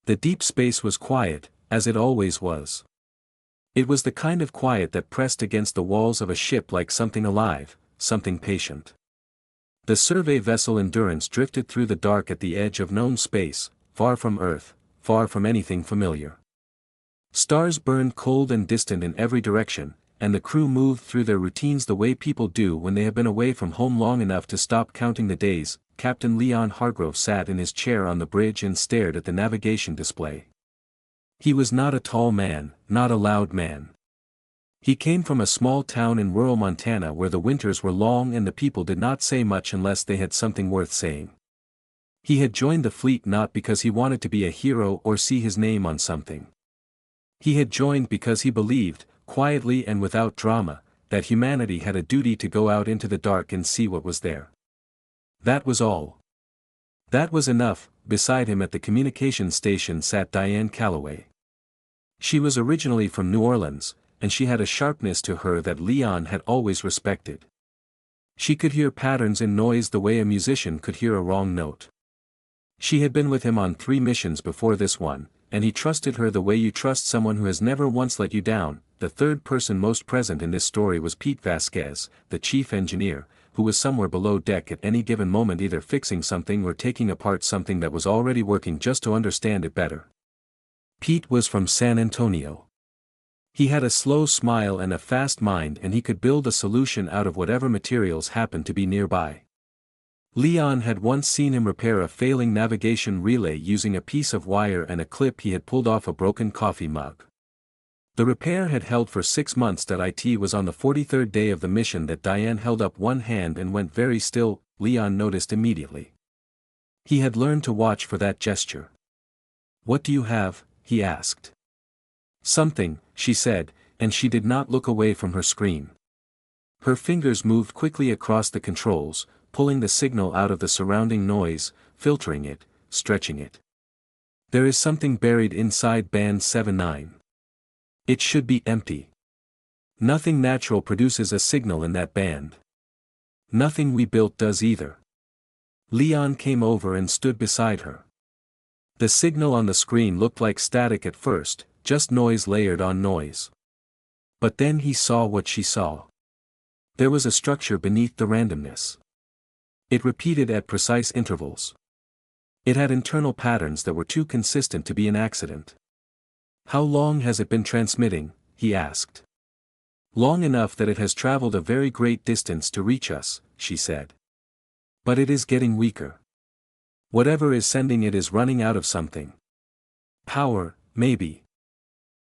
The deep space was quiet, as it always was. It was the kind of quiet that pressed against the walls of a ship like something alive, something patient. The survey vessel Endurance drifted through the dark at the edge of known space, far from Earth, far from anything familiar. Stars burned cold and distant in every direction, and the crew moved through their routines the way people do when they have been away from home long enough to stop counting the days. Captain Leon Hargrove sat in his chair on the bridge and stared at the navigation display. He was not a tall man, not a loud man. He came from a small town in rural Montana where the winters were long and the people did not say much unless they had something worth saying. He had joined the fleet not because he wanted to be a hero or see his name on something. He had joined because he believed, quietly and without drama, that humanity had a duty to go out into the dark and see what was there. That was all. That was enough. Beside him at the communications station sat Diane Calloway. She was originally from New Orleans, and she had a sharpness to her that Leon had always respected. She could hear patterns in noise the way a musician could hear a wrong note. She had been with him on 3 missions before this one, and he trusted her the way you trust someone who has never once let you down. The third person most present in this story was Pete Vasquez, the chief engineer, who was somewhere below deck at any given moment either fixing something or taking apart something that was already working just to understand it better. Pete was from San Antonio. He had a slow smile and a fast mind and he could build a solution out of whatever materials happened to be nearby. Leon had once seen him repair a failing navigation relay using a piece of wire and a clip he had pulled off a broken coffee mug. The repair had held for 6 months. It was on the 43rd day of the mission that Diane held up one hand and went very still. Leon noticed immediately. He had learned to watch for that gesture. "What do you have?" he asked. "Something," she said, and she did not look away from her screen. Her fingers moved quickly across the controls, pulling the signal out of the surrounding noise, filtering it, stretching it. "There is something buried inside band 79. It should be empty. Nothing natural produces a signal in that band. Nothing we built does either." Leon came over and stood beside her. The signal on the screen looked like static at first, just noise layered on noise. But then he saw what she saw. There was a structure beneath the randomness. It repeated at precise intervals. It had internal patterns that were too consistent to be an accident. "How long has it been transmitting?" he asked. "Long enough that it has traveled a very great distance to reach us," she said. "But it is getting weaker. Whatever is sending it is running out of something. Power, maybe.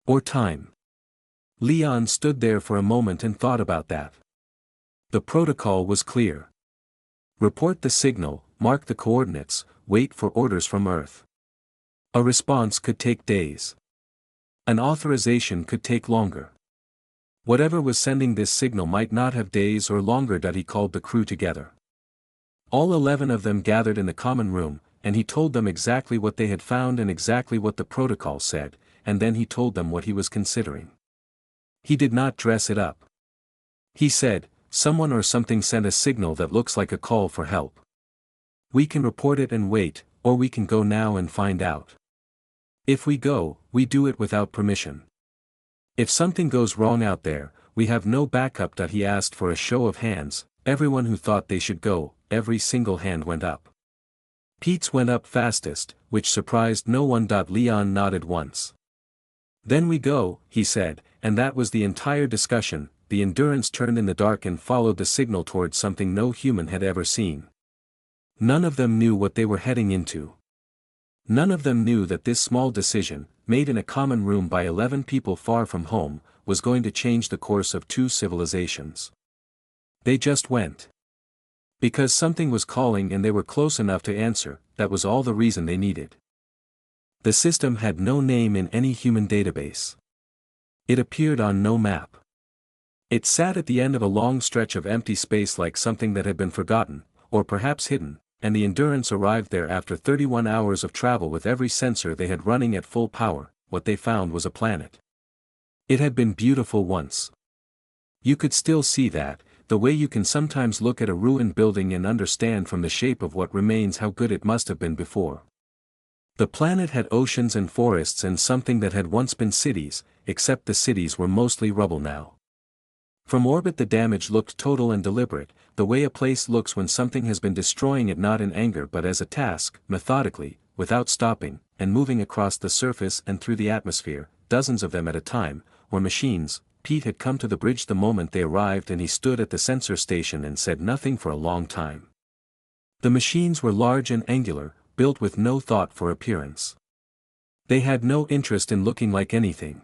Or time." Leon stood there for a moment and thought about that. The protocol was clear. Report the signal, mark the coordinates, wait for orders from Earth. A response could take days. An authorization could take longer. Whatever was sending this signal might not have days or longer. He called the crew together. All 11 of them gathered in the common room, and he told them exactly what they had found and exactly what the protocol said, and then he told them what he was considering. He did not dress it up. He said, "Someone or something sent a signal that looks like a call for help. We can report it and wait, or we can go now and find out. If we go, we do it without permission. If something goes wrong out there, we have no backup." He asked for a show of hands. Everyone who thought they should go, every single hand went up. Pete's went up fastest, which surprised no one. Leon nodded once. "Then we go," he said, and that was the entire discussion. The Endurance turned in the dark and followed the signal towards something no human had ever seen. None of them knew what they were heading into. None of them knew that this small decision, made in a common room by 11 people far from home, was going to change the course of 2 civilizations. They just went. Because something was calling and they were close enough to answer. That was all the reason they needed. The system had no name in any human database. It appeared on no map. It sat at the end of a long stretch of empty space like something that had been forgotten, or perhaps hidden, and the Endurance arrived there after 31 hours of travel with every sensor they had running at full power. What they found was a planet. It had been beautiful once. You could still see that, the way you can sometimes look at a ruined building and understand from the shape of what remains how good it must have been before. The planet had oceans and forests and something that had once been cities, except the cities were mostly rubble now. From orbit the damage looked total and deliberate, the way a place looks when something has been destroying it not in anger but as a task, methodically, without stopping, and moving across the surface and through the atmosphere, dozens of them at a time, were machines. Pete had come to the bridge the moment they arrived and he stood at the sensor station and said nothing for a long time. The machines were large and angular, built with no thought for appearance. They had no interest in looking like anything.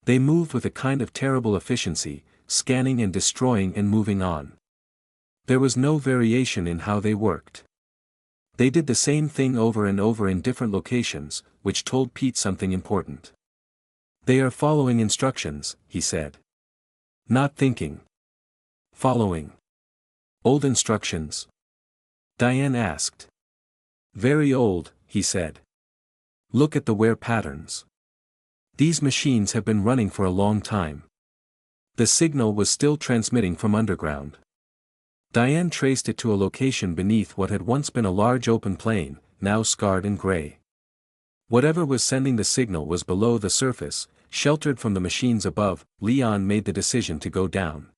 They moved with a kind of terrible efficiency, scanning and destroying and moving on. There was no variation in how they worked. They did the same thing over and over in different locations, which told Pete something important. They are following instructions, he said. Not thinking. Following. Old instructions? Diane asked. Very old, he said. Look at the wear patterns. These machines have been running for a long time. The signal was still transmitting from underground. Diane traced it to a location beneath what had once been a large open plain, now scarred and gray. Whatever was sending the signal was below the surface, sheltered from the machines above. Leon made the decision to go down.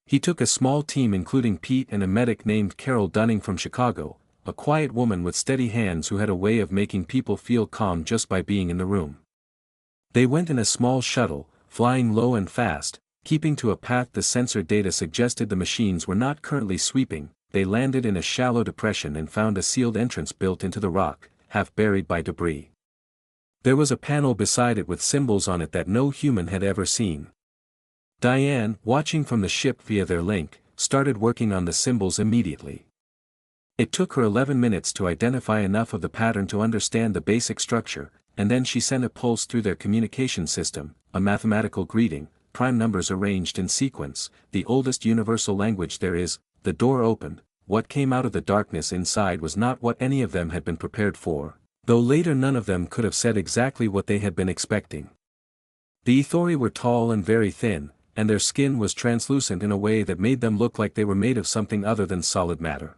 He took a small team including Pete and a medic named Carol Dunning from Chicago, a quiet woman with steady hands who had a way of making people feel calm just by being in the room. They went in a small shuttle, flying low and fast, keeping to a path the sensor data suggested the machines were not currently sweeping. They landed in a shallow depression and found a sealed entrance built into the rock, half buried by debris. There was a panel beside it with symbols on it that no human had ever seen. Diane, watching from the ship via their link, started working on the symbols immediately. It took her 11 minutes to identify enough of the pattern to understand the basic structure, and then she sent a pulse through their communication system, a mathematical greeting, prime numbers arranged in sequence, the oldest universal language there is. The door opened. What came out of the darkness inside was not what any of them had been prepared for, though later none of them could have said exactly what they had been expecting. The Ithori were tall and very thin, and their skin was translucent in a way that made them look like they were made of something other than solid matter.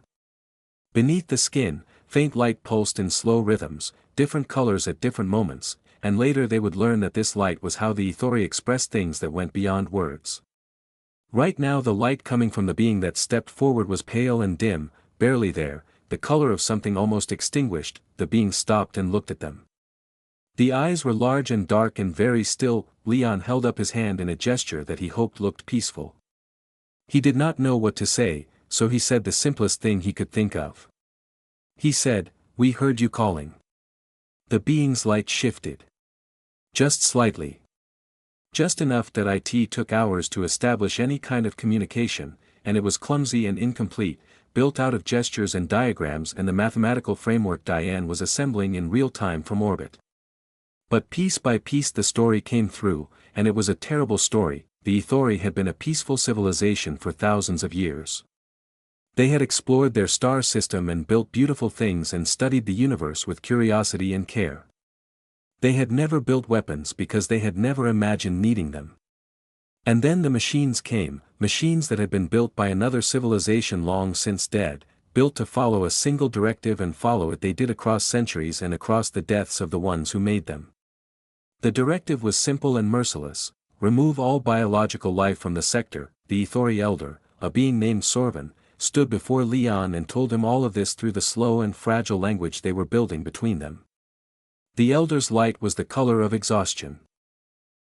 Beneath the skin, faint light pulsed in slow rhythms, different colors at different moments, and later they would learn that this light was how the Ithori expressed things that went beyond words. Right now the light coming from the being that stepped forward was pale and dim, barely there, the color of something almost extinguished. The being stopped and looked at them. The eyes were large and dark and very still. Leon held up his hand in a gesture that he hoped looked peaceful. He did not know what to say, so he said the simplest thing he could think of. He said, "We heard you calling." The being's light shifted. Just slightly. Just enough that it took hours to establish any kind of communication, and it was clumsy and incomplete, built out of gestures and diagrams and the mathematical framework Diane was assembling in real time from orbit. But piece by piece the story came through, and it was a terrible story. The Ithori had been a peaceful civilization for thousands of years. They had explored their star system and built beautiful things and studied the universe with curiosity and care. They had never built weapons because they had never imagined needing them. And then the machines came, machines that had been built by another civilization long since dead, built to follow a single directive and follow it. They did across centuries and across the deaths of the ones who made them. The directive was simple and merciless: remove all biological life from the sector. The Ithori elder, a being named Sorvin, stood before Leon and told him all of this through the slow and fragile language they were building between them. The elder's light was the color of exhaustion.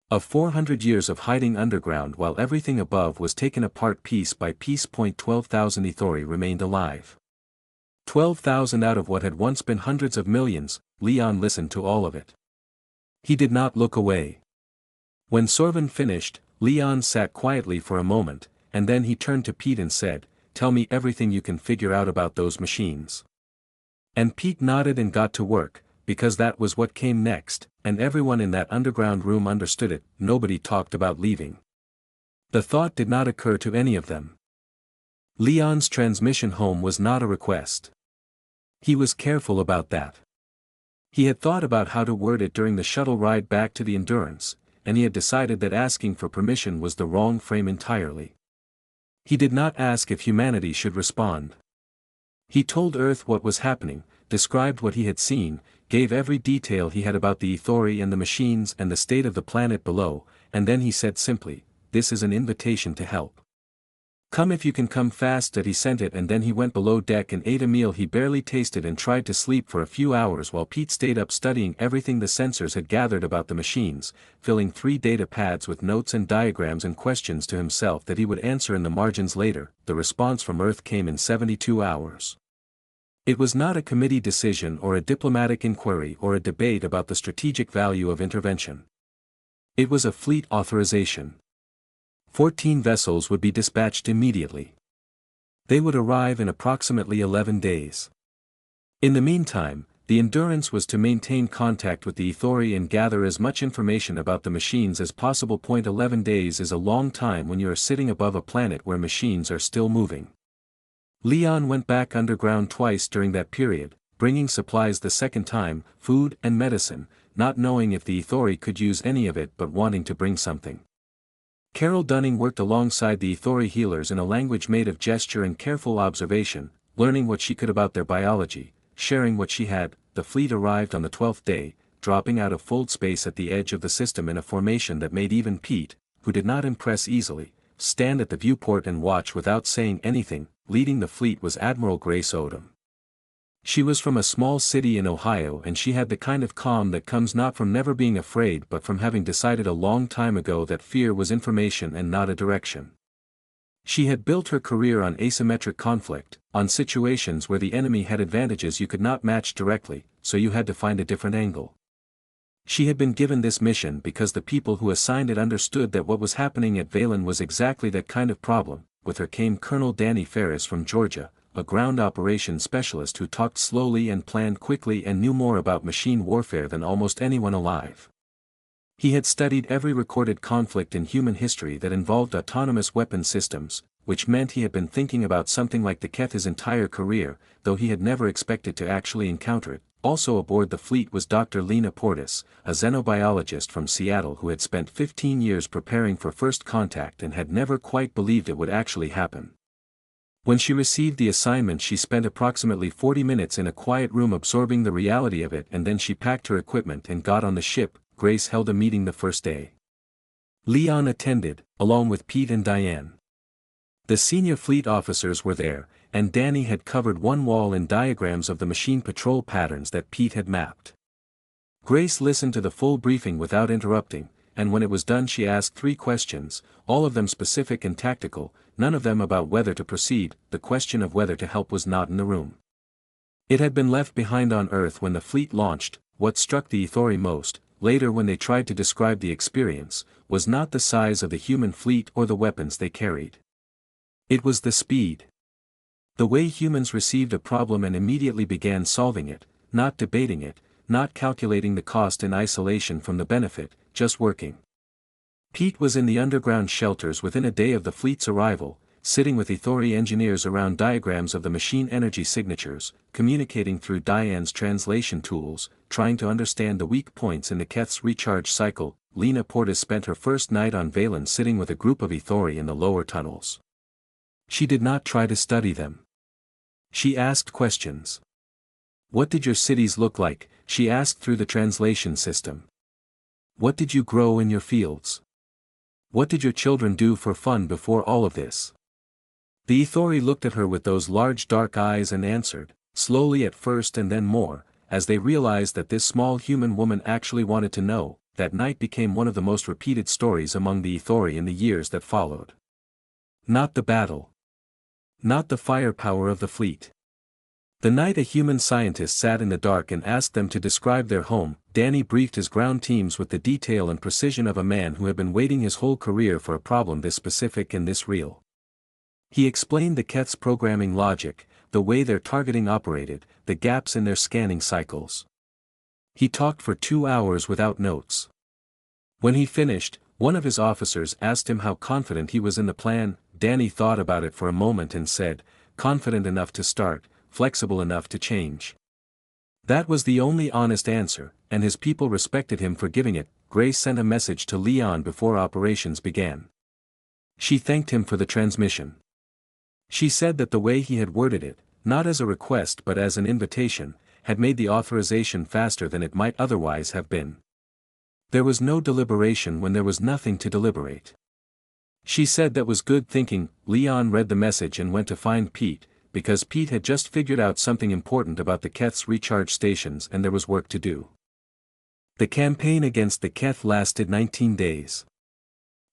Of 400 years of hiding underground while everything above was taken apart piece by piece. 12,000 Ithori remained alive. 12,000 out of what had once been hundreds of millions. Leon listened to all of it. He did not look away. When Sorvin finished, Leon sat quietly for a moment, and then he turned to Pete and said, "Tell me everything you can figure out about those machines." And Pete nodded and got to work, because that was what came next, and everyone in that underground room understood it. Nobody talked about leaving. The thought did not occur to any of them. Leon's transmission home was not a request. He was careful about that. He had thought about how to word it during the shuttle ride back to the Endurance, and he had decided that asking for permission was the wrong frame entirely. He did not ask if humanity should respond. He told Earth what was happening, described what he had seen, gave every detail he had about the Ithori and the machines and the state of the planet below, and then he said simply, "This is an invitation to help. Come if you can come fast." That he sent it, and then he went below deck and ate a meal he barely tasted and tried to sleep for a few hours while Pete stayed up studying everything the sensors had gathered about the machines, filling 3 data pads with notes and diagrams and questions to himself that he would answer in the margins later. The response from Earth came in 72 hours. It was not a committee decision or a diplomatic inquiry or a debate about the strategic value of intervention. It was a fleet authorization. 14 vessels would be dispatched immediately. They would arrive in approximately 11 days. In the meantime, the Endurance was to maintain contact with the Ithori and gather as much information about the machines as possible. 11 days is a long time when you are sitting above a planet where machines are still moving. Leon went back underground twice during that period, bringing supplies the second time, food and medicine, not knowing if the Ithori could use any of it but wanting to bring something. Carol Dunning worked alongside the Ithori healers in a language made of gesture and careful observation, learning what she could about their biology, sharing what she had. The fleet arrived on the 12th day, dropping out of fold space at the edge of the system in a formation that made even Pete, who did not impress easily, stand at the viewport and watch without saying anything. Leading the fleet was Admiral Grace Odom. She was from a small city in Ohio, and she had the kind of calm that comes not from never being afraid but from having decided a long time ago that fear was information and not a direction. She had built her career on asymmetric conflict, on situations where the enemy had advantages you could not match directly, so you had to find a different angle. She had been given this mission because the people who assigned it understood that what was happening at Valen was exactly that kind of problem. With her came Colonel Danny Ferris from Georgia, a ground operations specialist who talked slowly and planned quickly and knew more about machine warfare than almost anyone alive. He had studied every recorded conflict in human history that involved autonomous weapon systems, which meant he had been thinking about something like the Keth his entire career, though he had never expected to actually encounter it. Also aboard the fleet was Dr. Lena Portis, a xenobiologist from Seattle who had spent 15 years preparing for first contact and had never quite believed it would actually happen. When she received the assignment, she spent approximately 40 minutes in a quiet room absorbing the reality of it, and then she packed her equipment and got on the ship. Grace held a meeting the first day. Leon attended, along with Pete and Diane. The senior fleet officers were there, and Danny had covered one wall in diagrams of the machine patrol patterns that Pete had mapped. Grace listened to the full briefing without interrupting, and when it was done she asked 3 questions, all of them specific and tactical, none of them about whether to proceed. The question of whether to help was not in the room. It had been left behind on Earth when the fleet launched. What struck the Ithori most, later when they tried to describe the experience, was not the size of the human fleet or the weapons they carried. It was the speed. The way humans received a problem and immediately began solving it, not debating it, not calculating the cost in isolation from the benefit, just working. Pete was in the underground shelters within a day of the fleet's arrival, sitting with Ithori engineers around diagrams of the machine energy signatures, communicating through Diane's translation tools, trying to understand the weak points in the Keth's recharge cycle. Lena Portis spent her first night on Valen sitting with a group of Ithori in the lower tunnels. She did not try to study them. She asked questions. What did your cities look like? She asked through the translation system. What did you grow in your fields? What did your children do for fun before all of this? The Ithori looked at her with those large dark eyes and answered, slowly at first and then more, as they realized that this small human woman actually wanted to know. That night became one of the most repeated stories among the Ithori in the years that followed. Not the battle. Not the firepower of the fleet. The night a human scientist sat in the dark and asked them to describe their home, Danny briefed his ground teams with the detail and precision of a man who had been waiting his whole career for a problem this specific and this real. He explained the Keth's programming logic, the way their targeting operated, the gaps in their scanning cycles. He talked for 2 hours without notes. When he finished, one of his officers asked him how confident he was in the plan. Danny thought about it for a moment and said, confident enough to start, flexible enough to change. That was the only honest answer, and his people respected him for giving it. Grace sent a message to Leon before operations began. She thanked him for the transmission. She said that the way he had worded it, not as a request but as an invitation, had made the authorization faster than it might otherwise have been. There was no deliberation when there was nothing to deliberate. She said that was good thinking. Leon read the message and went to find Pete, because Pete had just figured out something important about the Keth's recharge stations and there was work to do. The campaign against the Keth lasted 19 days.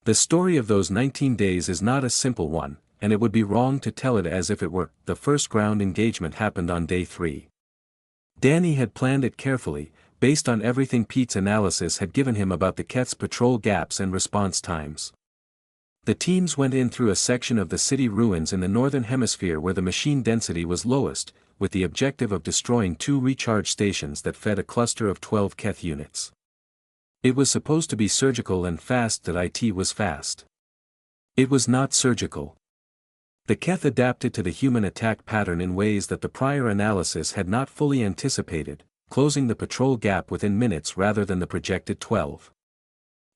The story of those 19 days is not a simple one, and it would be wrong to tell it as if it were. The first ground engagement happened on day 3. Danny had planned it carefully, based on everything Pete's analysis had given him about the Keth's patrol gaps and response times. The teams went in through a section of the city ruins in the northern hemisphere where the machine density was lowest, with the objective of destroying 2 recharge stations that fed a cluster of 12 Keth units. It was supposed to be surgical and fast. That it was fast. It was not surgical. The Keth adapted to the human attack pattern in ways that the prior analysis had not fully anticipated, closing the patrol gap within minutes rather than the projected 12.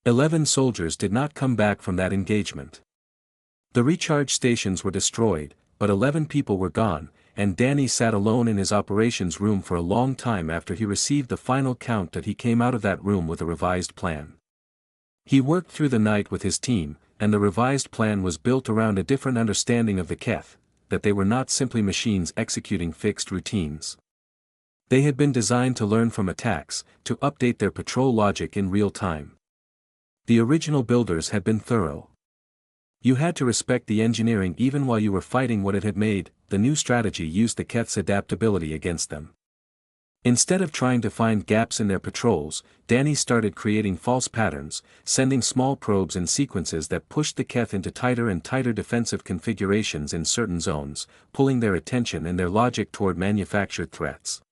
11 soldiers did not come back from that engagement. The recharge stations were destroyed, but 11 people were gone, and Danny sat alone in his operations room for a long time after he received the final count that he came out of that room with a revised plan. He worked through the night with his team, and the revised plan was built around a different understanding of the Keth, that they were not simply machines executing fixed routines. They had been designed to learn from attacks, to update their patrol logic in real time. The original builders had been thorough. You had to respect the engineering even while you were fighting what it had made. The new strategy used the Keth's adaptability against them. Instead of trying to find gaps in their patrols, Danny started creating false patterns, sending small probes in sequences that pushed the Keth into tighter and tighter defensive configurations in certain zones, pulling their attention and their logic toward manufactured threats.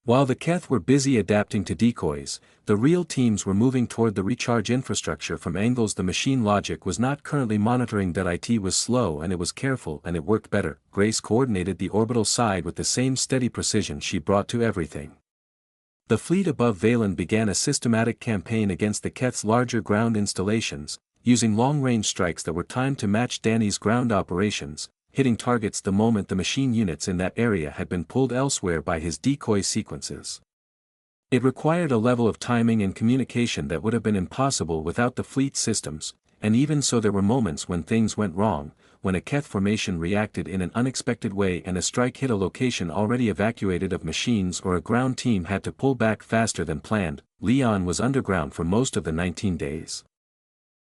While the Keth were busy adapting to decoys, the real teams were moving toward the recharge infrastructure from angles the machine logic was not currently monitoring. That it was slow and it was careful and it worked better. Grace coordinated the orbital side with the same steady precision she brought to everything. The fleet above Valen began a systematic campaign against the Keth's larger ground installations, using long-range strikes that were timed to match Danny's ground operations, hitting targets the moment the machine units in that area had been pulled elsewhere by his decoy sequences. It required a level of timing and communication that would have been impossible without the fleet systems, and even so there were moments when things went wrong, when a Keth formation reacted in an unexpected way and a strike hit a location already evacuated of machines or a ground team had to pull back faster than planned. Leon was underground for most of the 19 days.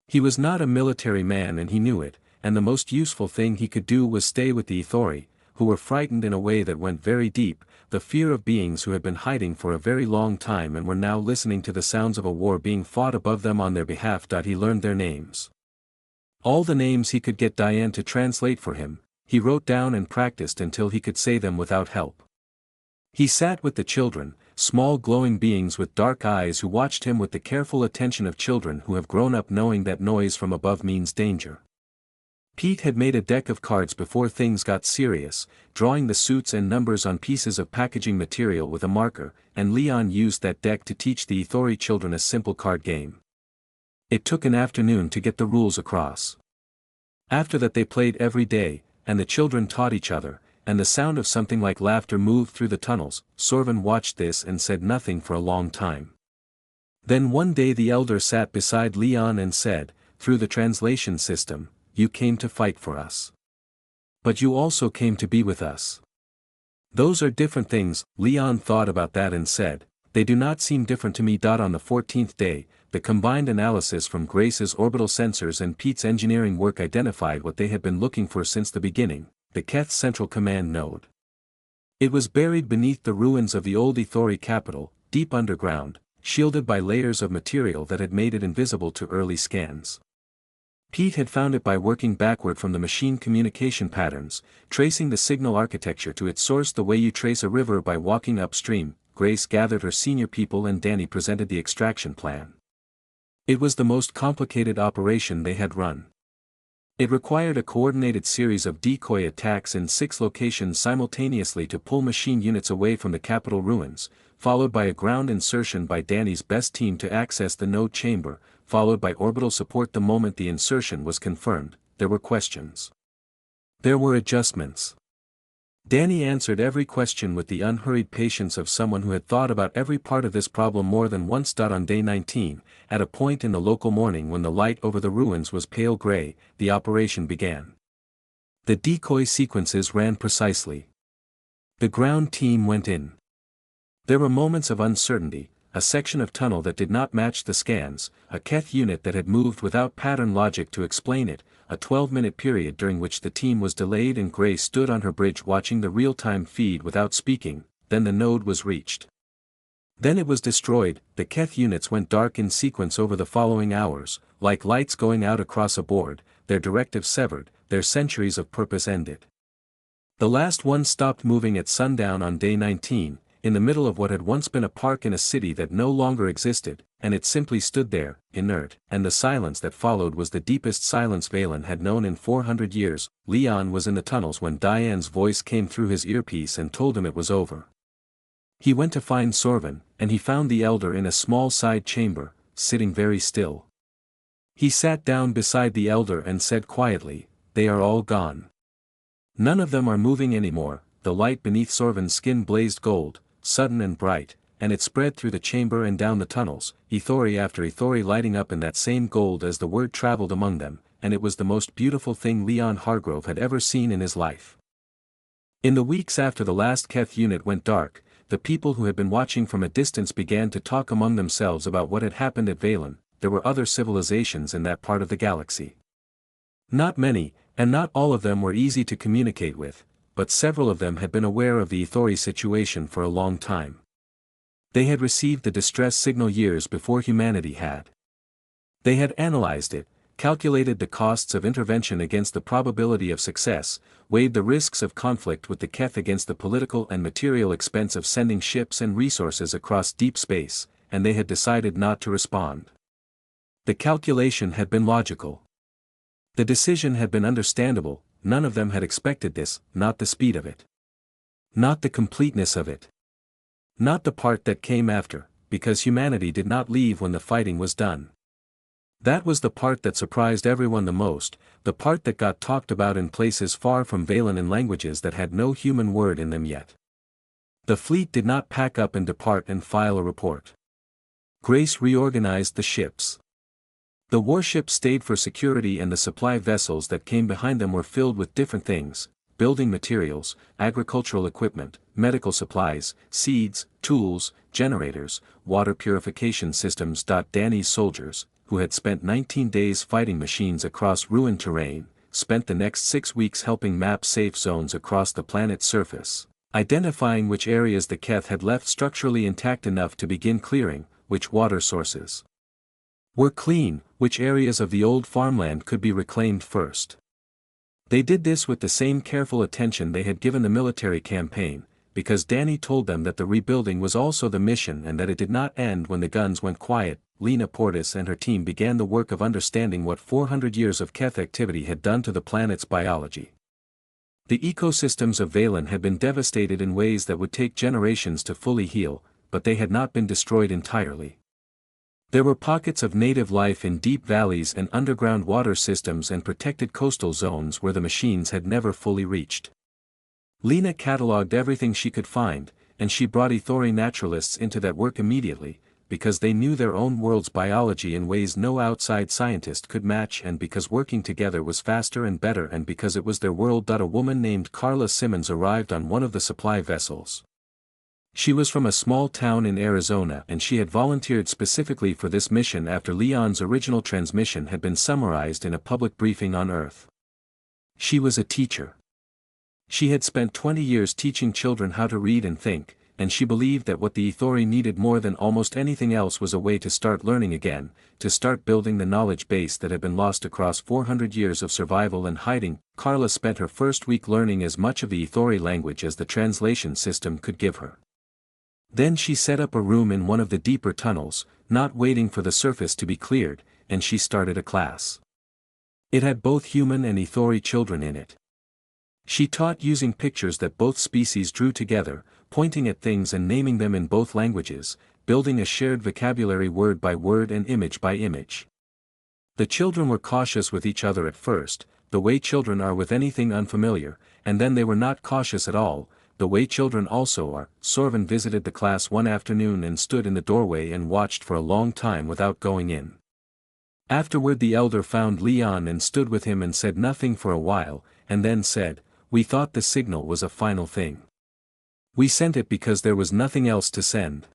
He was not a military man and he knew it, and the most useful thing he could do was stay with the Ithori, who were frightened in a way that went very deep, the fear of beings who had been hiding for a very long time and were now listening to the sounds of a war being fought above them on their behalf. He learned their names. All the names he could get Diane to translate for him, he wrote down and practiced until he could say them without help. He sat with the children, small glowing beings with dark eyes who watched him with the careful attention of children who have grown up knowing that noise from above means danger. Pete had made a deck of cards before things got serious, drawing the suits and numbers on pieces of packaging material with a marker, and Leon used that deck to teach the Ithori children a simple card game. It took an afternoon to get the rules across. After that they played every day, and the children taught each other, and the sound of something like laughter moved through the tunnels. Sorvin watched this and said nothing for a long time. Then one day the elder sat beside Leon and said, through the translation system, "You came to fight for us. But you also came to be with us." Those are different things. Leon thought about that and said, "They do not seem different to me." On the 14th day, the combined analysis from Grace's orbital sensors and Pete's engineering work identified what they had been looking for since the beginning, the Keth Central Command node. It was buried beneath the ruins of the old Ithori capital, deep underground, shielded by layers of material that had made it invisible to early scans. Pete had found it by working backward from the machine communication patterns, tracing the signal architecture to its source the way you trace a river by walking upstream. Grace gathered her senior people and Danny presented the extraction plan. It was the most complicated operation they had run. It required a coordinated series of decoy attacks in 6 locations simultaneously to pull machine units away from the capital ruins, followed by a ground insertion by Danny's best team to access the node chamber, followed by orbital support the moment the insertion was confirmed. There were questions. There were adjustments. Danny answered every question with the unhurried patience of someone who had thought about every part of this problem more than once. On day 19, at a point in the local morning when the light over the ruins was pale gray, the operation began. The decoy sequences ran precisely. The ground team went in. There were moments of uncertainty, a section of tunnel that did not match the scans, a Keth unit that had moved without pattern logic to explain it, a 12-minute period during which the team was delayed and Gray stood on her bridge watching the real-time feed without speaking. Then the node was reached. Then it was destroyed. The Keth units went dark in sequence over the following hours, like lights going out across a board, their directive severed, their centuries of purpose ended. The last one stopped moving at sundown on day 19, in the middle of what had once been a park in a city that no longer existed, and it simply stood there, inert, and the silence that followed was the deepest silence Valen had known in 400 years. Leon was in the tunnels when Diane's voice came through his earpiece and told him it was over. He went to find Sorvin, and he found the elder in a small side chamber, sitting very still. He sat down beside the elder and said quietly, "They are all gone. None of them are moving anymore." The light beneath Sorvin's skin blazed gold, sudden and bright, and it spread through the chamber and down the tunnels, Ithori after Ithori lighting up in that same gold as the word traveled among them, and it was the most beautiful thing Leon Hargrove had ever seen in his life. In the weeks after the last Keth unit went dark, the people who had been watching from a distance began to talk among themselves about what had happened at Valen. There were other civilizations in that part of the galaxy. Not many, and not all of them were easy to communicate with, but several of them had been aware of the Ithori situation for a long time. They had received the distress signal years before humanity had. They had analyzed it, calculated the costs of intervention against the probability of success, weighed the risks of conflict with the Keth against the political and material expense of sending ships and resources across deep space, and they had decided not to respond. The calculation had been logical. The decision had been understandable. None of them had expected this, not the speed of it. Not the completeness of it. Not the part that came after, because humanity did not leave when the fighting was done. That was the part that surprised everyone the most, the part that got talked about in places far from Valen in languages that had no human word in them yet. The fleet did not pack up and depart and file a report. Grace reorganized the ships. The warships stayed for security and the supply vessels that came behind them were filled with different things: building materials, agricultural equipment, medical supplies, seeds, tools, generators, water purification systems. Danny's soldiers, who had spent 19 days fighting machines across ruined terrain, spent the next 6 weeks helping map safe zones across the planet's surface, identifying which areas the Keth had left structurally intact enough to begin clearing, which water sources were clean, which areas of the old farmland could be reclaimed first. They did this with the same careful attention they had given the military campaign, because Danny told them that the rebuilding was also the mission and that it did not end when the guns went quiet. Lena Portis and her team began the work of understanding what 400 years of Keth activity had done to the planet's biology. The ecosystems of Valen had been devastated in ways that would take generations to fully heal, but they had not been destroyed entirely. There were pockets of native life in deep valleys and underground water systems and protected coastal zones where the machines had never fully reached. Lena catalogued everything she could find, and she brought Ithori naturalists into that work immediately, because they knew their own world's biology in ways no outside scientist could match, and because working together was faster and better, and because it was their world. A woman named Carla Simmons arrived on one of the supply vessels. She was from a small town in Arizona and she had volunteered specifically for this mission after Leon's original transmission had been summarized in a public briefing on Earth. She was a teacher. She had spent 20 years teaching children how to read and think, and she believed that what the Ithori needed more than almost anything else was a way to start learning again, to start building the knowledge base that had been lost across 400 years of survival and hiding. Carla spent her first week learning as much of the Ithori language as the translation system could give her. Then she set up a room in one of the deeper tunnels, not waiting for the surface to be cleared, and she started a class. It had both human and Ithori children in it. She taught using pictures that both species drew together, pointing at things and naming them in both languages, building a shared vocabulary word by word and image by image. The children were cautious with each other at first, the way children are with anything unfamiliar, and then they were not cautious at all, the way children also are. Sorvin visited the class one afternoon and stood in the doorway and watched for a long time without going in. Afterward the elder found Leon and stood with him and said nothing for a while, and then said, "We thought the signal was a final thing. We sent it because there was nothing else to send.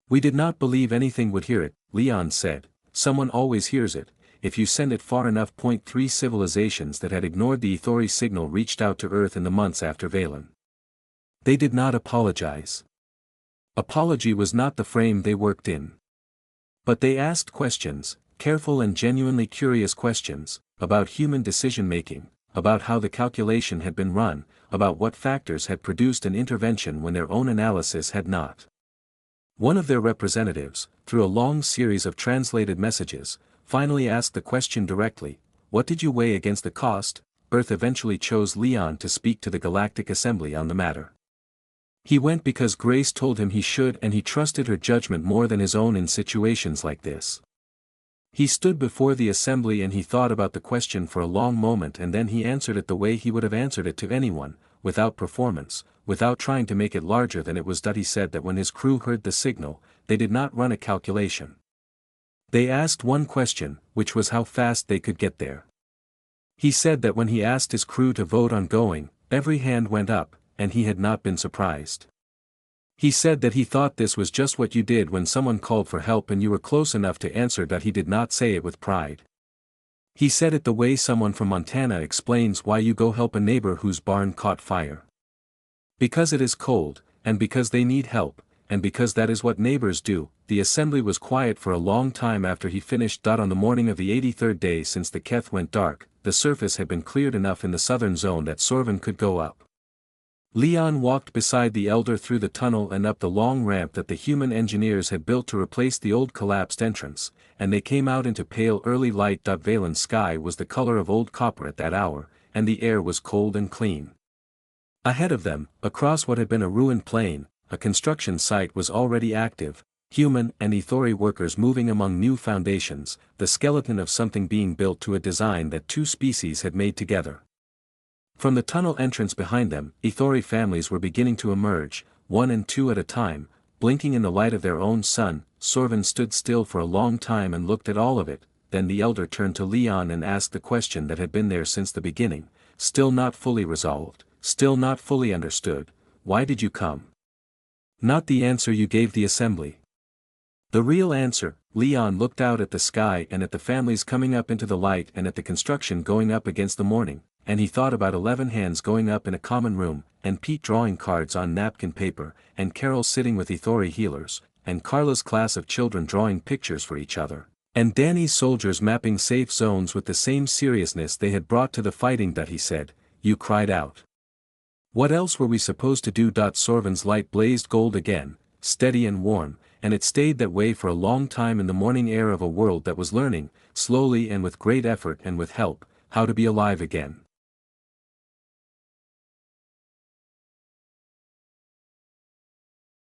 We did not believe anything would hear it," Leon said. "Someone always hears it, if you send it far enough." 3 Civilizations that had ignored the Ithori signal reached out to Earth in the months after Valen. They did not apologize. Apology was not the frame they worked in. But they asked questions, careful and genuinely curious questions, about human decision-making, about how the calculation had been run, about what factors had produced an intervention when their own analysis had not. One of their representatives, through a long series of translated messages, finally asked the question directly, "What did you weigh against the cost?" Earth eventually chose Leon to speak to the Galactic Assembly on the matter. He went because Grace told him he should, and he trusted her judgment more than his own in situations like this. He stood before the assembly and he thought about the question for a long moment, and then he answered it the way he would have answered it to anyone, without performance, without trying to make it larger than it was. He said that when his crew heard the signal, they did not run a calculation. They asked one question, which was how fast they could get there. He said that when he asked his crew to vote on going, every hand went up, and he had not been surprised. He said that he thought this was just what you did when someone called for help and you were close enough to answer. He did not say it with pride. He said it the way someone from Montana explains why you go help a neighbor whose barn caught fire. Because it is cold, and because they need help, and because that is what neighbors do. The assembly was quiet for a long time after he finished. On the morning of the 83rd day since the Keth went dark, the surface had been cleared enough in the southern zone that Sorvin could go up. Leon walked beside the elder through the tunnel and up the long ramp that the human engineers had built to replace the old collapsed entrance, and they came out into pale early light. Valen's sky was the color of old copper at that hour, and the air was cold and clean. Ahead of them, across what had been a ruined plain, a construction site was already active, human and Ithori workers moving among new foundations, the skeleton of something being built to a design that two species had made together. From the tunnel entrance behind them, Ithori families were beginning to emerge, 1 and 2 at a time, blinking in the light of their own sun. Sorvin stood still for a long time and looked at all of it. Then the elder turned to Leon and asked the question that had been there since the beginning, still not fully resolved, still not fully understood: "Why did you come?" Not the answer you gave the assembly. The real answer. Leon looked out at the sky and at the families coming up into the light and at the construction going up against the morning, and he thought about 11 hands going up in a common room, and Pete drawing cards on napkin paper, and Carol sitting with Ithori healers, and Carla's class of children drawing pictures for each other, and Danny's soldiers mapping safe zones with the same seriousness they had brought to the fighting. He said, "You cried out. What else were we supposed to do?" Sorvin's light blazed gold again, steady and warm, and it stayed that way for a long time in the morning air of a world that was learning, slowly and with great effort and with help, how to be alive again.